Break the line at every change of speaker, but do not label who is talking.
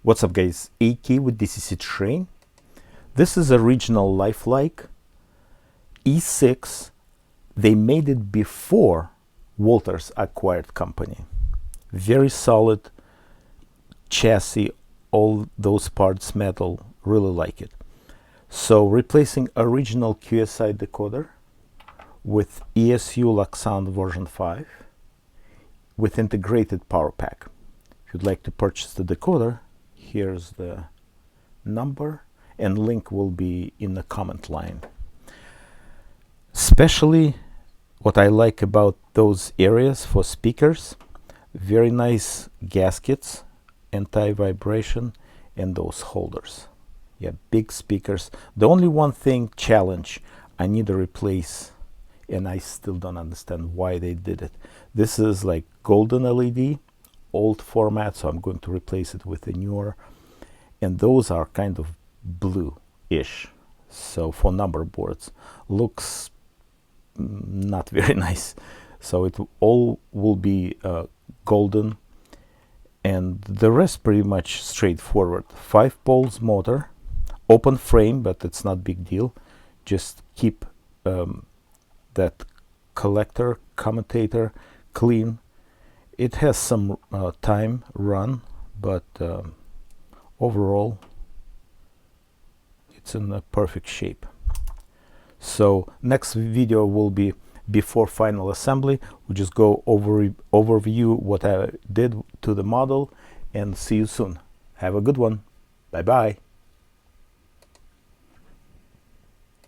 What's up guys, AK with DCC Train. This is original lifelike E6. They made it before Walters acquired company. Very solid chassis, all those parts metal, really like it. So replacing original QSI decoder with ESU Lux Sound version 5 with integrated power pack. If you'd like to purchase the decoder, here's the number and link will be in the comment line. Especially what I like about those areas for speakers, very nice gaskets, anti-vibration, and those holders. Yeah, big speakers. The only one thing challenge I need to replace, and I still don't understand why they did it. This is like golden LED, old format, so I'm going to replace it with a newer, and those are kind of blue-ish, so for number boards looks not very nice. So it all will be golden, and the rest pretty much straightforward. 5 poles motor, open frame, but it's not big deal. Just keep that collector commutator clean. It has some time run, but overall it's in a perfect shape. So next video will be before final assembly. We'll just go overview what I did to the model, and see you soon. Have a good one. Bye bye.